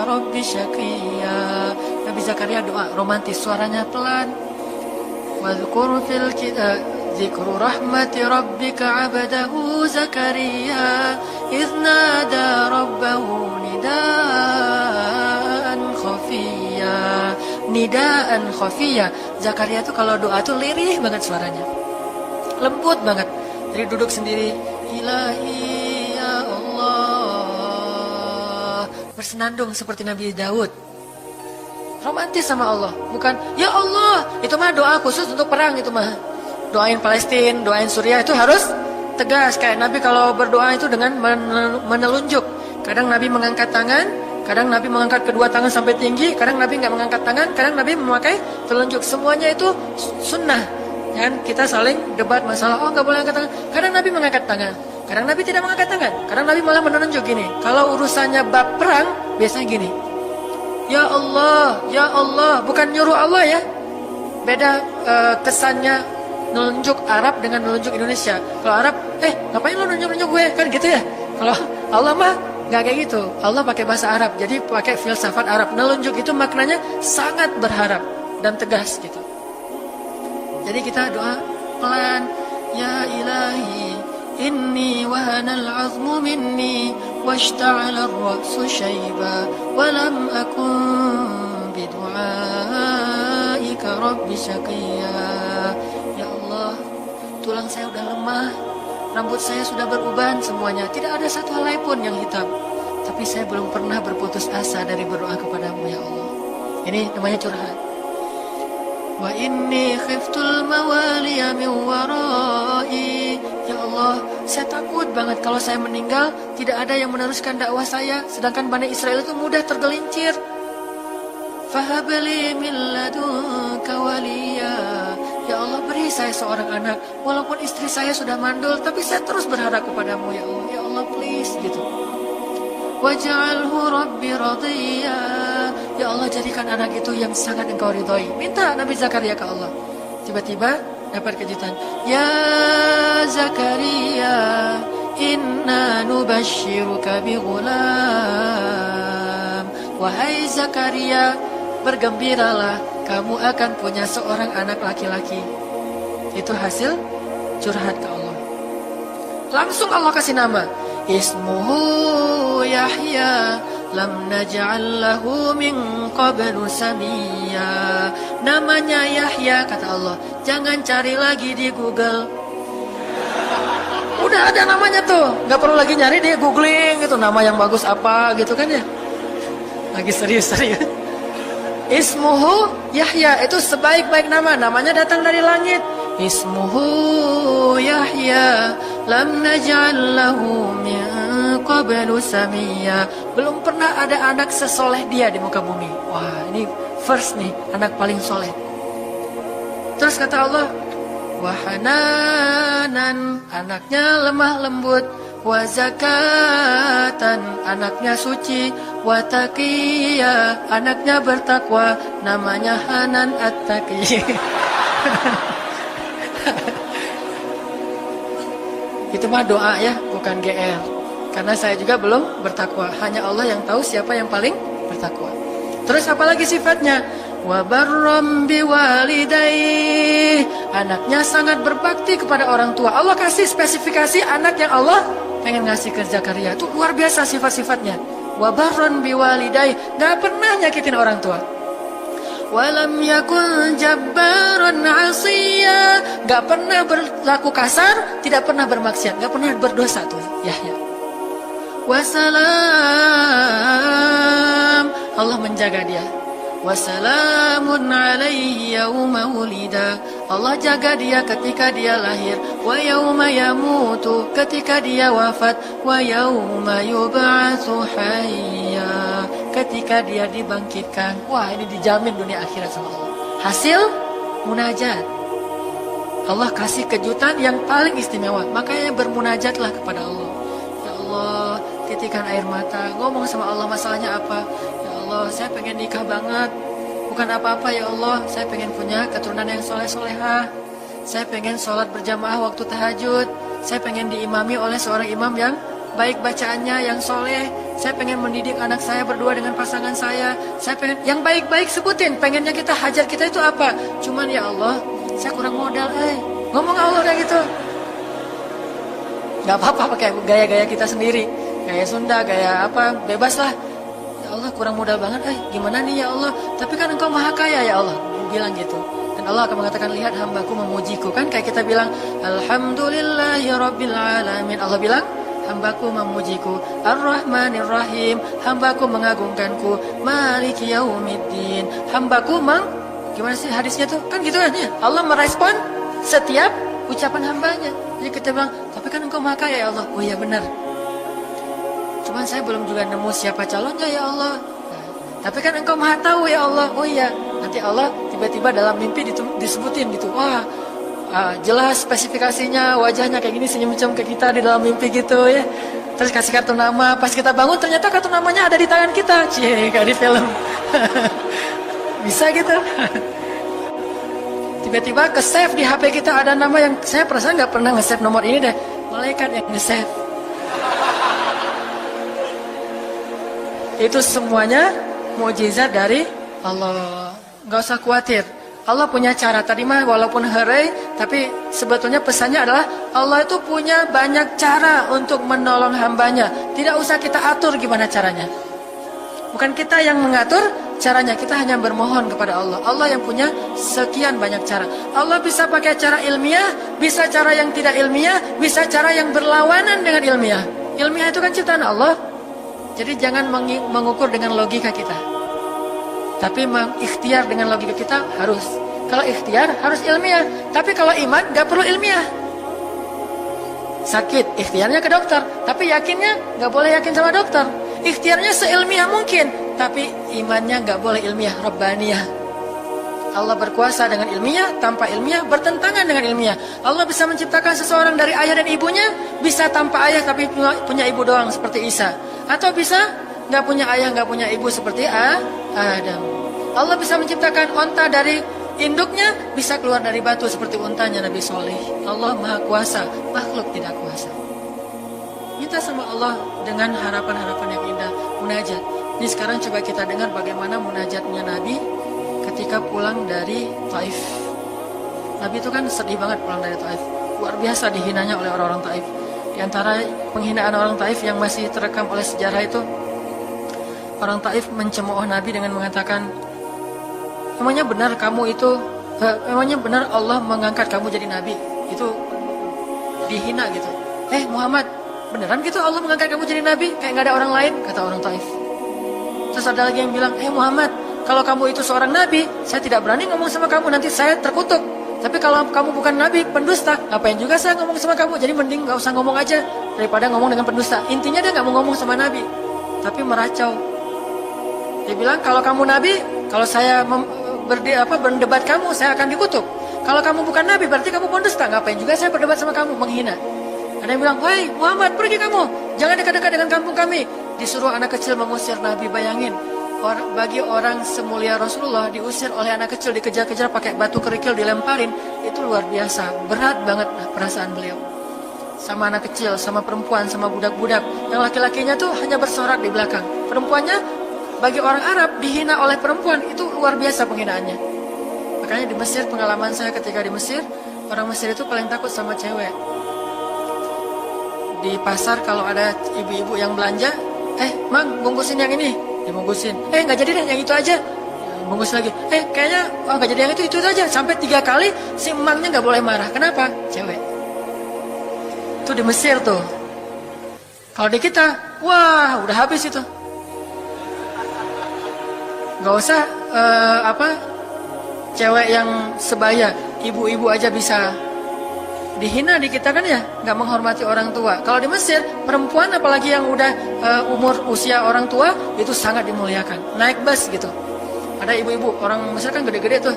Rabbi syaqiyya. Nabi Zakaria doa romantis, suaranya pelan. Wadhkur fil kitab dzikru rahmati rabbika 'abdahu Zakaria idz nada rabbahu nidaan khafiyya. Nidaan khafiyya. Zakaria tuh kalau doa tuh lirih banget suaranya, lembut banget. Jadi duduk sendiri, Ilahi ya Allah, bersenandung seperti Nabi Daud. Romantis sama Allah, bukan ya Allah. Itu mah doa khusus untuk perang, itu mah doain Palestina, doain Suriah itu harus tegas. Kayak Nabi kalau berdoa itu dengan menelunjuk. Kadang Nabi mengangkat tangan, kadang Nabi mengangkat kedua tangan sampai tinggi, kadang Nabi nggak mengangkat tangan, kadang Nabi memakai telunjuk. Semuanya itu sunnah. Kan kita saling debat masalah, nggak boleh angkat tangan. Kadang Nabi mengangkat tangan, kadang Nabi tidak mengangkat tangan, kadang Nabi malah menunjuk gini. Kalau urusannya bab perang, biasanya gini. Ya Allah, bukan nyuruh Allah ya. Beda kesannya nunjuk Arab dengan nunjuk Indonesia. Kalau Arab, ngapain lo nunjuk gue? Kan gitu ya. Kalau Allah mah nggak kayak gitu. Allah pakai bahasa Arab, jadi pakai filsafat Arab. Nelunjuk itu maknanya sangat berharap dan tegas gitu. Jadi kita doa pelan, Ya Ilahi, إني وهن العظم مني واشتعل الرأس شيبا ولم أكن بدعائك رب شقيا. Ya Allah, tulang saya sudah lemah, rambut saya sudah beruban semuanya, tidak ada satu helai pun yang hitam. Tapi saya belum pernah berputus asa dari berdoa kepadamu ya Allah. Ini namanya curhat. Wa inni khiftul mawaliya min warai. Ya Allah, saya takut banget kalau saya meninggal tidak ada yang meneruskan dakwah saya, sedangkan Bani Israel itu mudah tergelincir. Fahabli min ladunka waliya. Ya Allah, beri saya seorang anak, walaupun istri saya sudah mandul, tapi saya terus berharap kepadamu ya Allah. Ya Allah, please gitu. Waj'alhu rabbi radiyya. Ya Allah, jadikan anak itu yang sangat engkau ridhoi. Minta Nabi Zakaria ke Allah. Tiba-tiba dapat kejutan. Ya Zakaria, inna nubashiruka bi ghulam. Wahai Zakaria, bergembiralah, kamu akan punya seorang anak laki-laki. Itu hasil curhat ke Allah. Langsung Allah kasih nama. Ismuhu Yahya lam naj'al lahu min qablu samiyya. Namanya Yahya, kata Allah. Jangan cari lagi di Google. Udah ada namanya tuh, nggak perlu lagi nyari di googling gitu nama yang bagus apa gitu kan ya. Lagi serius-serius. Ismuhu Yahya, itu sebaik-baik nama, namanya datang dari langit. Ismuhu Yahya lam naj'al lahu min qablu samiyya. Belum pernah ada anak sesoleh dia di muka bumi. Wah, ini first nih, anak paling soleh. Terus kata Allah, wahananan, anaknya lemah lembut, wa zakatan, anaknya suci, wa taqiyya, anaknya bertakwa, namanya Hanan At-Taqi. Itu mah doa ya, bukan GR. Karena saya juga belum bertakwa. Hanya Allah yang tahu siapa yang paling bertakwa. Terus apa lagi sifatnya? Wa barram biwalidayhi, anaknya sangat berbakti kepada orang tua. Allah kasih spesifikasi anak yang Allah pengen ngasih ke Zakaria. Itu luar biasa sifat-sifatnya. Wa barran biwalidayhi, gak pernah nyakitin orang tua. Walam yakun jabbaran 'asiyya, gak pernah berlaku kasar, tidak pernah bermaksiat, gak pernah berdosa tuh Yahya. Wassalam, Allah menjaga dia. Wassalamun alaihi yauma wulida, Allah jaga dia ketika dia lahir. Wa yauma yamutu, ketika dia wafat. Wa yauma yub'atsu hayya, ketika dia dibangkitkan. Wah, ini dijamin dunia akhirat sama Allah. Hasil munajat. Allah kasih kejutan yang paling istimewa. Makanya bermunajatlah kepada Allah. Ya Allah, titikkan air mata, ngomong sama Allah masalahnya apa. Ya Allah, saya pengen nikah banget. Bukan apa-apa ya Allah, saya pengen punya keturunan yang soleh-solehah. Saya pengen sholat berjamaah waktu tahajud. Saya pengen diimami oleh seorang imam yang baik bacaannya, yang soleh. Saya pengen mendidik anak saya berdua dengan pasangan saya. Saya pengen yang baik-baik, sebutin. Pengennya kita, hajat kita itu apa? Cuman ya Allah, saya kurang modal. Ngomong Allah kayak gitu. Gak apa-apa pakai gaya-gaya kita sendiri. Gaya Sunda, gaya apa, bebas lah. Ya Allah, kurang modal banget. Gimana nih ya Allah? Tapi kan engkau maha kaya ya Allah. Bilang gitu. Dan Allah akan mengatakan, lihat hambaku memujiku. Kan kayak kita bilang, Alhamdulillahi Rabbil Alamin. Allah bilang, hambaku memujiku. Ar-Rahmanir Rahim, hambaku mengagungkanku. Maliki Yaumiddin, hambaku gimana sih hadisnya tuh? Kan gitu kan ya. Allah merespon setiap ucapan hambanya. Jadi kita bilang, tapi kan engkau maha kaya ya Allah. Oh iya benar. Cuman saya belum juga nemu siapa calonnya ya Allah. Tapi kan engkau maha tahu ya Allah. Oh iya. Nanti Allah tiba-tiba dalam mimpi disebutin gitu. Wah, jelas spesifikasinya, wajahnya kayak gini, senyum-senyum ke kita di dalam mimpi gitu ya. Terus kasih kartu nama. Pas kita bangun ternyata kartu namanya ada di tangan kita. Cie, kayak di film. Bisa gitu. Tiba-tiba ke-save di HP kita ada nama yang saya perasaan nggak pernah nge-save nomor ini deh. Malaikat yang nge-save. Itu semuanya mukjizat dari Allah. Nggak usah khawatir. Allah punya cara. Tadi mah walaupun herai, tapi sebetulnya pesannya adalah Allah itu punya banyak cara untuk menolong hambanya. Tidak usah kita atur gimana caranya. Bukan kita yang mengatur caranya, kita hanya bermohon kepada Allah. Allah yang punya sekian banyak cara. Allah bisa pakai cara ilmiah, bisa cara yang tidak ilmiah, bisa cara yang berlawanan dengan ilmiah. Ilmiah itu kan ciptaan Allah. Jadi jangan mengukur dengan logika kita, tapi mengikhtiar dengan logika kita harus. Kalau ikhtiar harus ilmiah, tapi kalau iman gak perlu ilmiah. Sakit, ikhtiarnya ke dokter, tapi yakinnya gak boleh yakin sama dokter. Ikhtiarnya seilmiah mungkin, tapi imannya gak boleh ilmiah, rabbaniyah. Allah berkuasa dengan ilmiah, tanpa ilmiah bertentangan dengan ilmiah. Allah bisa menciptakan seseorang dari ayah dan ibunya, bisa tanpa ayah tapi punya ibu doang seperti Isa. Atau bisa gak punya ayah, gak punya ibu seperti Adam. Allah bisa menciptakan onta dari induknya, bisa keluar dari batu seperti untanya Nabi Soleh. Allah maha kuasa, makhluk tidak kuasa. Minta sama Allah dengan harapan-harapan yang indah, munajat. Ini sekarang coba kita dengar bagaimana munajatnya Nabi ketika pulang dari Taif. Nabi itu kan sedih banget pulang dari Taif. Luar biasa dihinanya oleh orang-orang Taif. Di antara penghinaan orang Taif yang masih terekam oleh sejarah itu, orang Taif mencemooh Nabi dengan mengatakan, emangnya benar kamu itu, emangnya benar Allah mengangkat kamu jadi Nabi? Itu dihina gitu. Muhammad, beneran gitu Allah mengangkat kamu jadi Nabi? Kayak gak ada orang lain, kata orang Taif. Terus ada lagi yang bilang, Muhammad, kalau kamu itu seorang Nabi, saya tidak berani ngomong sama kamu, nanti saya terkutuk. Tapi kalau kamu bukan Nabi, pendusta, ngapain juga saya ngomong sama kamu? Jadi mending gak usah ngomong aja, daripada ngomong dengan pendusta. Intinya dia gak mau ngomong sama Nabi, tapi meracau. Dia bilang, kalau kamu Nabi, kalau saya berdebat kamu, saya akan dikutuk. Kalau kamu bukan Nabi, berarti kamu pendusta. Ngapain juga saya berdebat sama kamu, menghina. Ada yang bilang, wahai Muhammad, pergi kamu, jangan dekat-dekat dengan kampung kami. Disuruh anak kecil mengusir Nabi. Bayangin, bagi orang semulia Rasulullah diusir oleh anak kecil, dikejar-kejar pakai batu kerikil, dilemparin, itu luar biasa, berat banget perasaan beliau. Sama anak kecil, sama perempuan, sama budak-budak. Yang laki-lakinya tuh hanya bersorak di belakang. Perempuannya, bagi orang Arab, dihina oleh perempuan, itu luar biasa penghinaannya. Makanya di Mesir, pengalaman saya ketika di Mesir, orang Mesir itu paling takut sama cewek. Di pasar kalau ada ibu-ibu yang belanja, Mang, bungkusin yang ini, dibungkusin. Nggak jadi deh, yang itu aja. Bungkus lagi. Kayaknya nggak jadi yang itu aja. Sampai 3 kali, si emangnya nggak boleh marah. Kenapa? Cewek. Itu di Mesir tuh. Kalau di kita, wah, udah habis itu. Nggak usah cewek yang sebaya, ibu-ibu aja bisa dihina di kita kan ya, nggak menghormati orang tua. Kalau di Mesir, perempuan apalagi yang udah usia orang tua itu sangat dimuliakan. Naik bus gitu, ada ibu-ibu orang Mesir kan gede-gede tuh,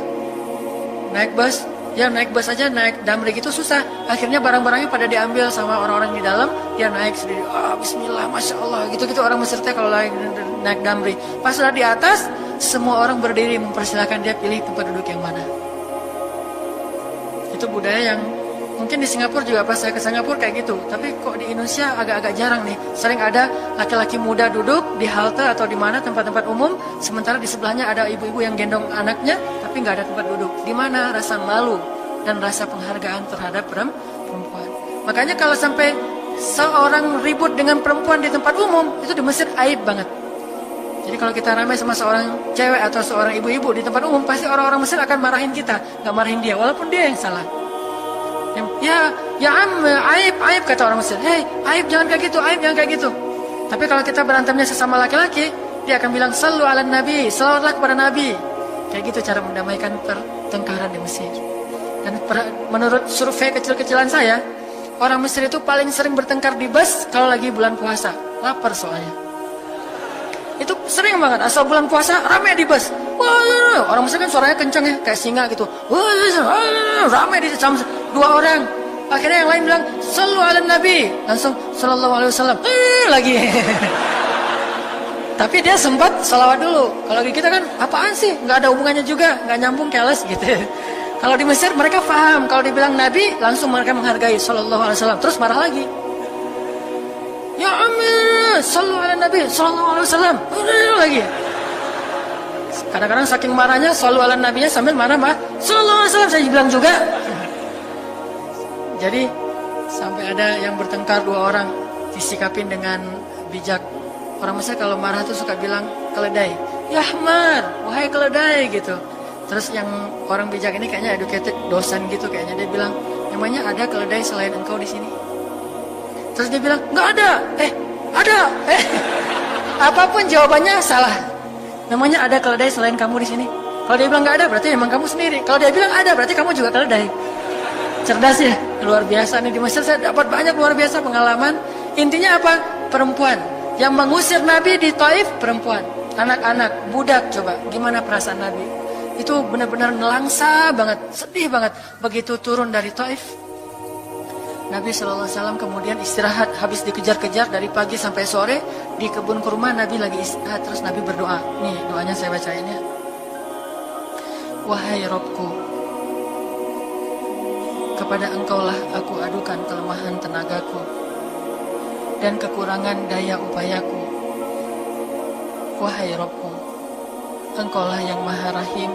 naik bus, ya naik bus aja, naik damri gitu susah. Akhirnya barang-barangnya pada diambil sama orang-orang di dalam, dia naik sendiri. Bismillah, masya Allah, gitu-gitu orang Mesir teh kalau naik damri. Pas sudah di atas, semua orang berdiri mempersilahkan dia pilih tempat duduk yang mana. Itu budaya yang mungkin di Singapura juga pas saya ke Singapura kayak gitu. Tapi kok di Indonesia agak-agak jarang nih. Sering ada laki-laki muda duduk di halte atau di mana tempat-tempat umum, sementara di sebelahnya ada ibu-ibu yang gendong anaknya, tapi nggak ada tempat duduk. Di mana rasa malu dan rasa penghargaan terhadap perempuan. Makanya kalau sampai seorang ribut dengan perempuan di tempat umum, itu di Mesir aib banget. Jadi kalau kita ramai sama seorang cewek atau seorang ibu-ibu di tempat umum, pasti orang-orang Mesir akan marahin kita, nggak marahin dia, walaupun dia yang salah. Ya aib kata orang Mesir. Aib jangan kayak gitu, aib jangan kayak gitu. Tapi kalau kita berantemnya sesama laki-laki, dia akan bilang sallu ala nabi, salawatlah kepada nabi. Kayak gitu cara mendamaikan pertengkaran di Mesir. Dan menurut survei kecil-kecilan saya, orang Mesir itu paling sering bertengkar di bus kalau lagi bulan puasa, lapar soalnya. Itu sering banget, asal bulan puasa ramai di bus. Wah, orang Mesir kan suaranya kencang ya, kayak singa gitu. Wah, ramai di jam 2 orang. Akhirnya yang lain bilang sallu ala nabi, langsung sallallahu alaihi wasallam lagi. Tapi dia sempat salawat dulu. Kalau kita kan apaan sih, nggak ada hubungannya juga, nggak nyambung, keles gitu. Kalau di Mesir mereka paham, kalau dibilang nabi langsung mereka menghargai sallallahu alaihi wasallam, terus marah lagi. Ya Amir, sallu ala nabi sallallahu alaihi wasallam lagi. Kadang-kadang saking marahnya selalu ala nabinya sambil marah-marah. Sallallahu alaihi wasallam saya bilang juga. Jadi sampai ada yang bertengkar dua orang disikapin dengan bijak. Orang Mesir kalau marah tuh suka bilang keledai. Ya Ahmad, wahai keledai gitu. Terus yang orang bijak ini kayaknya educated dosen gitu kayaknya, dia bilang, emangnya ada keledai selain engkau di sini? Terus dia bilang, nggak ada. Ada. Apapun jawabannya salah. Namanya ada keledai selain kamu di sini. Kalau dia bilang nggak ada, berarti emang kamu sendiri. Kalau dia bilang ada, berarti kamu juga keledai. Cerdas ya, luar biasa nih di Mesir. Saya dapat banyak luar biasa pengalaman. Intinya apa? Perempuan yang mengusir Nabi di Taif, perempuan, anak-anak, budak. Coba gimana perasaan Nabi? Itu benar-benar nelangsa banget, sedih banget. Begitu turun dari Taif, Nabi SAW kemudian istirahat. Habis dikejar-kejar dari pagi sampai sore di kebun kurma, Nabi lagi istirahat. Terus Nabi berdoa. Nih doanya saya bacain ya. Wahai Robku, kepada engkaulah aku adukan kelemahan tenagaku dan kekurangan daya upayaku. Wahai Robku, engkaulah yang maha rahim.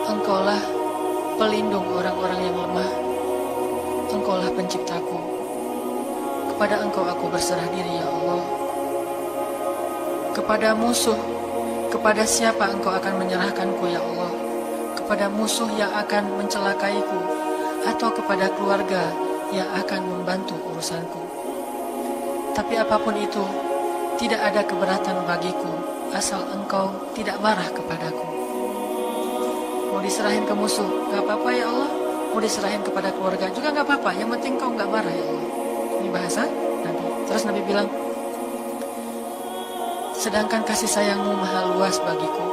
Engkaulah pelindung orang-orang yang lemah. Engkaulah penciptaku. Kepada engkau aku berserah diri ya Allah. Kepada musuh, kepada siapa engkau akan menyerahkanku ya Allah? Kepada musuh yang akan mencelakaiku, atau kepada keluarga yang akan membantu urusanku? Tapi apapun itu, tidak ada keberatan bagiku, asal engkau tidak marah kepadaku. Mau diserahin ke musuh, gak apa-apa ya Allah. Mau diserahin kepada keluarga juga gak apa-apa, yang penting kau gak marah ya Allah. Ini bahasa Nabi. Terus Nabi bilang, sedangkan kasih sayangmu maha luas bagiku,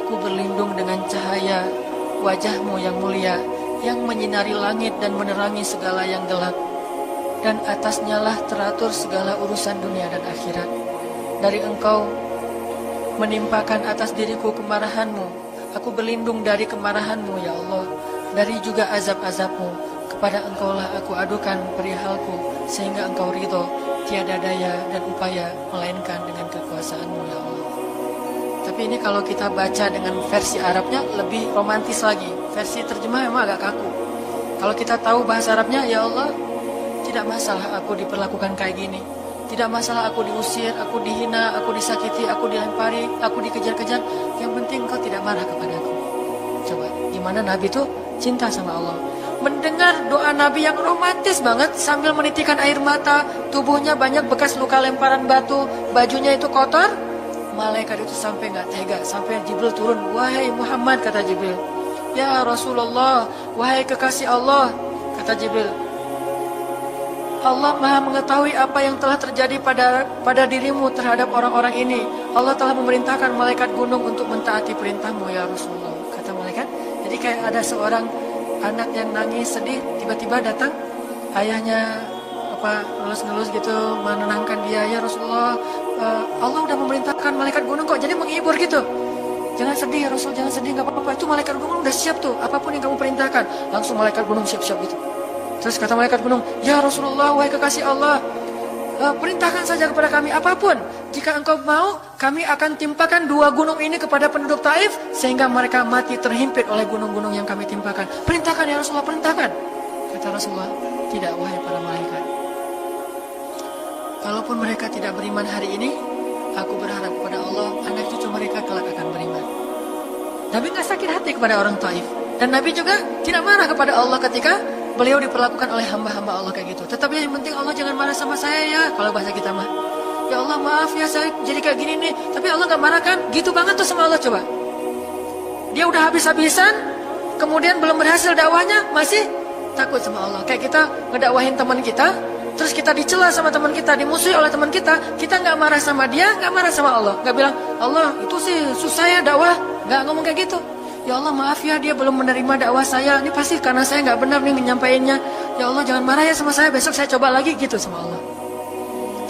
aku berlindung dengan cahaya wajahmu yang mulia, yang menyinari langit dan menerangi segala yang gelap, dan atasnya lah teratur segala urusan dunia dan akhirat. Dari engkau menimpakan atas diriku kemarahanmu, aku berlindung dari kemarahanmu ya Allah, dari juga azab-azabmu. Kepada engkaulah aku adukan perihalku, sehingga engkau ridho, tiada daya dan upaya melainkan dengan kekuasaanmu ya Allah. Tapi ini kalau kita baca dengan versi Arabnya lebih romantis lagi. Versi terjemah memang agak kaku. Kalau kita tahu bahasa Arabnya, ya Allah, tidak masalah aku diperlakukan kayak gini. Tidak masalah aku diusir, aku dihina, aku disakiti, aku dilempari, aku dikejar-kejar. Yang penting kau tidak marah kepadaku. Coba, gimana Nabi itu cinta sama Allah. Mendengar doa Nabi yang romantis banget sambil menitikan air mata, tubuhnya banyak bekas luka lemparan batu, bajunya itu kotor. Malaikat itu sampai gak tega, sampai Jibril turun. Wahai Muhammad, kata Jibril. Ya Rasulullah, wahai kekasih Allah, kata Jibril. Allah maha mengetahui apa yang telah terjadi pada dirimu terhadap orang-orang ini. Allah telah memerintahkan malaikat gunung untuk mentaati perintahmu ya Rasulullah, kata malaikat. Jadi kayak ada seorang anak yang nangis sedih, tiba-tiba datang ayahnya ngelus-ngelus gitu, menenangkan dia. Ya Rasulullah, Allah udah memerintahkan malaikat gunung kok, jadi menghibur gitu. Jangan sedih ya Rasul, jangan sedih, gak apa-apa, itu malaikat gunung udah siap tuh, apapun yang kamu perintahkan. Langsung malaikat gunung siap-siap gitu. Terus kata malaikat gunung, ya Rasulullah, wahai kekasih Allah, perintahkan saja kepada kami apapun. Jika engkau mau, kami akan timpakan dua gunung ini kepada penduduk Taif, sehingga mereka mati terhimpit oleh gunung-gunung yang kami timpakan. Perintahkan ya Rasulullah, perintahkan. Kata Rasulullah, tidak wahai para malaikat. Kalaupun mereka tidak beriman hari ini, aku berharap kepada Allah, anak cucu mereka kelak akan beriman. Nabi gak sakit hati kepada orang Taif. Dan Nabi juga tidak marah kepada Allah ketika beliau diperlakukan oleh hamba-hamba Allah kayak gitu. Tetapi yang penting Allah jangan marah sama saya ya. Kalau bahasa kita mah, ya Allah maaf ya saya jadi kayak gini nih. Tapi Allah gak marah kan? Gitu banget tuh sama Allah coba. Dia udah habis-habisan, kemudian belum berhasil dakwahnya, masih takut sama Allah. Kayak kita ngedakwahin teman kita, terus kita dicela sama teman kita, dimusuhi oleh teman kita gak marah sama dia, gak marah sama Allah. Gak bilang, Allah itu sih susah ya dakwah. Gak ngomong kayak gitu. Ya Allah maaf ya dia belum menerima dakwah saya. Ini pasti karena saya gak benar nih menyampaikannya. Ya Allah jangan marah ya sama saya, besok saya coba lagi gitu sama Allah.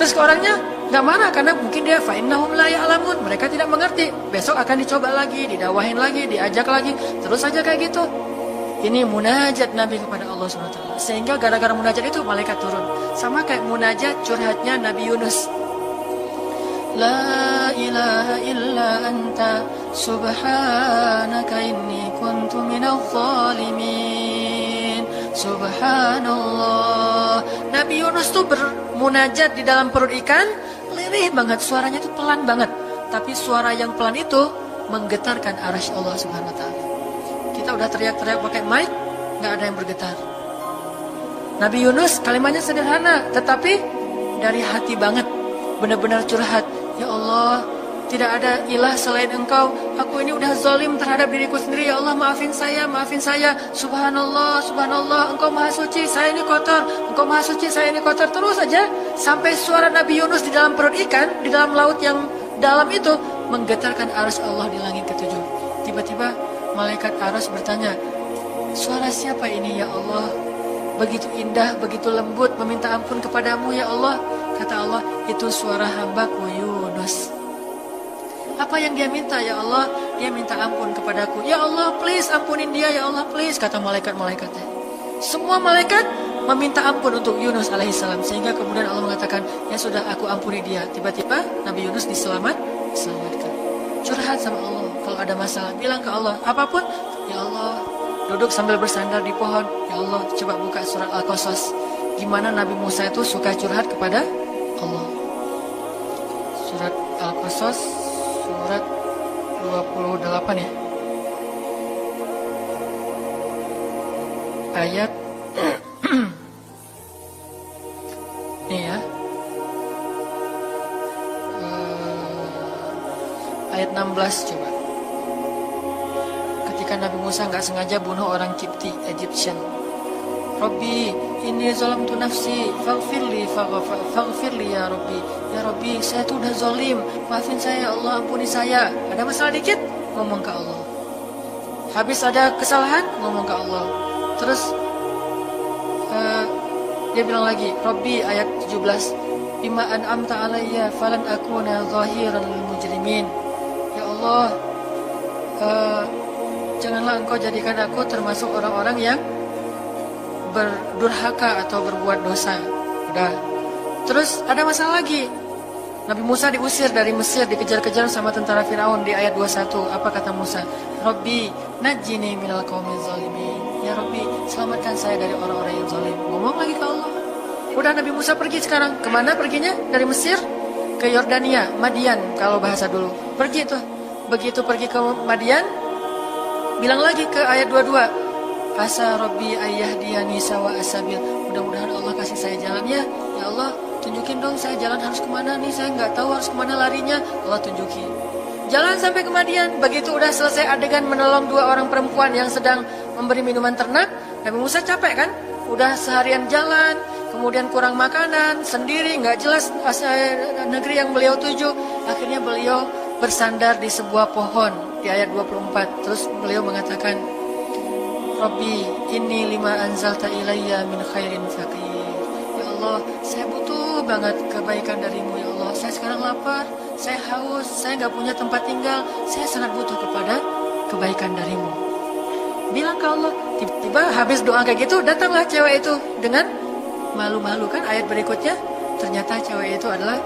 Terus ke orangnya gak marah karena mungkin dia fa'innahum la ya'lamun, mereka tidak mengerti. Besok akan dicoba lagi, didakwahin lagi, diajak lagi, terus aja kayak gitu. Ini munajat Nabi kepada Allah SWT. Sehingga gara-gara munajat itu malaikat turun. Sama kayak munajat curhatnya Nabi Yunus. La ilaha illa anta subhanaka inni kuntu minadh dhalimin. Subhanallah. Nabi Yunus tuh bermunajat di dalam perut ikan, lirih banget, suaranya tuh pelan banget. Tapi suara yang pelan itu menggetarkan arasy Allah Subhanahu wa taala. Kita udah teriak-teriak pakai mic, nggak ada yang bergetar. Nabi Yunus kalimatnya sederhana, tetapi dari hati banget, benar-benar curhat. Ya Allah, tidak ada ilah selain Engkau. Aku ini udah zalim terhadap diriku sendiri. Ya Allah, maafin saya, maafin saya. Subhanallah, subhanallah, Engkau maha suci, saya ini kotor. Engkau maha suci, saya ini kotor. Terus saja sampai suara Nabi Yunus di dalam perut ikan, di dalam laut yang dalam itu menggetarkan arasy Allah di langit ketujuh. Tiba-tiba malaikat arasy bertanya, suara siapa ini ya Allah? Begitu indah, begitu lembut, meminta ampun kepadamu ya Allah. Kata Allah, itu suara hambaku Yunus. Apa yang dia minta ya Allah? Dia minta ampun kepadaku. Ya Allah, please ampunin dia ya Allah, please. Kata malaikat-malaikatnya. Semua malaikat meminta ampun untuk Yunus alaihissalam. Sehingga kemudian Allah mengatakan, ya sudah, aku ampuni dia. Tiba-tiba Nabi Yunus diselamatkan. Curhat sama Allah. Kalau ada masalah, bilang ke Allah. Apapun, ya Allah. Duduk sambil bersandar di pohon. Ya Allah, coba buka surat Al-Qasas. Gimana Nabi Musa itu suka curhat kepada Allah. Surat Al-Qasas, surat 28 ya. Ayat ini ya. Ayat 16 coba. Ketika Nabi Musa nggak sengaja bunuh orang Kipti, Egyptian. Rabbi, ini zalamtu nafsi, faghfirli ya Rabbi. Ya Rabbi, saya tuh udah zalim, maafin saya ya Allah, ampuni saya. Ada masalah dikit, ngomong ke Allah. Habis ada kesalahan, ngomong ke Allah. Terus dia bilang lagi, Rabbi, ayat 17, bima an'amta alayya falan akuna zahiran lil mujrimin. Ya Allah, janganlah Engkau jadikan aku termasuk orang-orang yang berdurhaka atau berbuat dosa. Udah. Terus ada masalah lagi. Nabi Musa diusir dari Mesir, dikejar-kejar sama tentara Firaun di ayat 21. Apa kata Musa? Rabbi, najjini minal qaumiz zalimin. Ya Rabbi, selamatkan saya dari orang-orang yang zalim. Ngomong lagi ke Allah. Udah, Nabi Musa pergi sekarang. Kemana perginya? Dari Mesir ke Yordania, Madian kalau bahasa dulu. Pergi tuh. Begitu pergi ke Madian, bilang lagi ke ayat 22. Asa Rabbi ayyahdiyani sawa asabil. Mudah-mudahan Allah kasih saya jalan ya. Ya Allah, tunjukin dong saya jalan harus kemana nih. Saya nggak tahu harus kemana larinya. Allah tunjukin. Jalan sampai ke Madian. Begitu udah selesai adegan menolong dua orang perempuan yang sedang memberi minuman ternak, Nabi Musa capek kan? Udah seharian jalan, kemudian kurang makanan, sendiri, nggak jelas negeri yang beliau tuju. Akhirnya beliau bersandar di sebuah pohon di ayat 24. Terus beliau mengatakan, Rabbi, inni lima anzalta ilayya min khairin faqir. Ya Allah, saya butuh banget kebaikan darimu ya Allah. Saya sekarang lapar, saya haus, saya nggak punya tempat tinggal. Saya sangat butuh kepada kebaikan darimu. Bilang ke Allah. Tiba-tiba habis doa kayak gitu, datanglah cewek itu dengan malu-malu kan. Ayat berikutnya, ternyata cewek itu adalah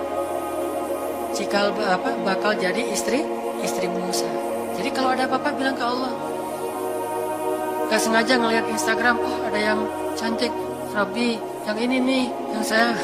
bakal jadi istri Musa. Jadi kalau ada apa-apa bilang ke Allah. Gak sengaja ngelihat Instagram, oh ada yang cantik, Rabbi, yang ini nih, yang saya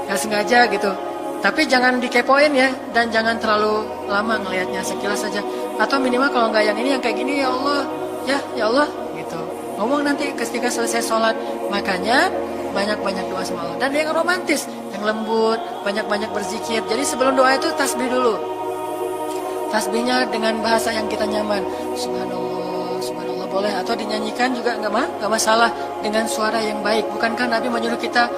gak sengaja gitu. Tapi jangan dikepoin ya, dan jangan terlalu lama ngelihatnya, sekilas saja. Atau minimal kalau nggak yang ini, yang kayak gini ya Allah, ya Allah, gitu. Ngomong nanti ketika selesai sholat. Makanya banyak-banyak doa sama Allah. Dan yang romantis, yang lembut, banyak-banyak berzikir. Jadi sebelum doa itu tasbih dulu. Tasbihnya dengan bahasa yang kita nyaman. Subhanallah boleh, atau dinyanyikan juga nggak masalah dengan suara yang baik. Bukankah Nabi menyuruh kita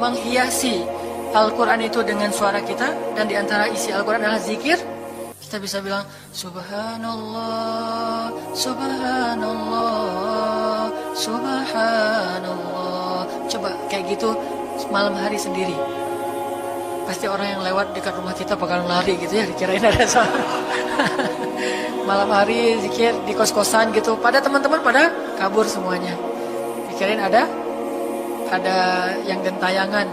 menghiasi Al-Quran itu dengan suara kita, dan diantara isi Al-Quran adalah zikir? Kita bisa bilang Subhanallah, Subhanallah, Subhanallah. Coba kayak gitu malam hari sendiri. Pasti orang yang lewat dekat rumah kita bakalan lari gitu ya, dikirain ada salah. Malam hari zikir di kos-kosan gitu, pada teman-teman pada kabur semuanya, dikirain ada yang gentayangan.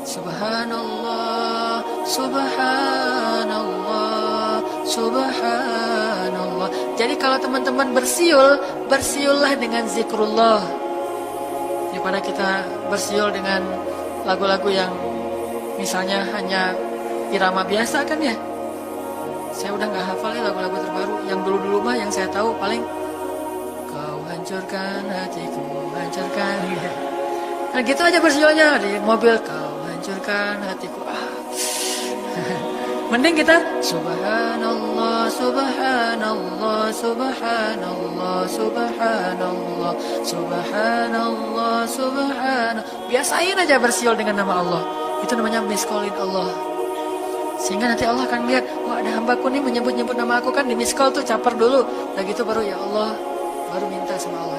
Subhanallah, subhanallah, subhanallah. Jadi kalau teman-teman bersiul, bersiullah dengan zikrullah. Daripada kita bersiul dengan lagu-lagu yang misalnya hanya irama biasa kan ya. Saya udah nggak hafal ya lagu-lagu terbaru. Yang dulu-dulu mah yang saya tahu paling kau hancurkan hatiku, hancurkan. Nah gitu aja bersiulnya di mobil, kau hancurkan hatiku. Mending kita subhanallah, subhanallah, subhanallah, subhanallah, subhanallah, subhanallah. Biasain aja bersiul dengan nama Allah. Itu namanya miskolin Allah. Sehingga nanti Allah akan lihat, wah ada hambaku nih menyebut-nyebut nama aku, kan di miskol tuh caper dulu. Nah gitu baru ya Allah, baru minta sama Allah.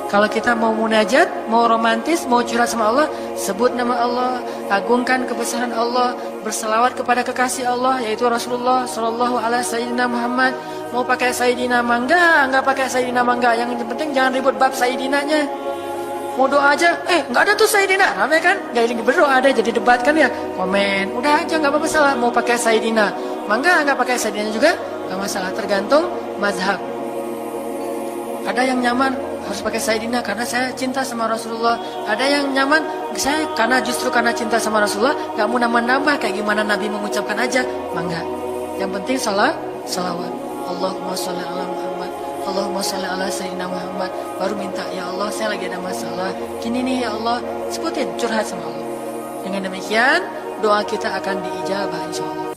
Kalau kita mau munajat, mau romantis, mau curhat sama Allah, sebut nama Allah, agungkan kebesaran Allah, berselawat kepada kekasih Allah, yaitu Rasulullah Sallallahu Alaihi Sayyidina Muhammad. Mau pakai Sayyidina mangga, nggak pakai Sayyidina mangga, yang penting jangan ribut bab Sayyidinanya. Mau doa aja, nggak ada tuh Sayyidina, rame kan? Gak ini berdoa ada, jadi debat kan ya? Komen, udah aja nggak apa-apa salah. Mau pakai Sayyidina mangga, nggak pakai Sayyidina juga, nggak masalah. Tergantung mazhab. Ada yang nyaman harus pakai Sayyidina karena saya cinta sama Rasulullah. Ada yang nyaman saya justru karena cinta sama Rasulullah, nggak mau nambah-nambah kayak gimana Nabi mengucapkan aja, mangga. Yang penting salawat. Allahumma sholli ala Muhammad, Allahumma sholli ala Sayyidina Muhammad. Baru minta, ya Allah saya lagi ada masalah gini nih ya Allah, sebutin, curhat sama Allah. Dengan demikian doa kita akan diijabah insya Allah.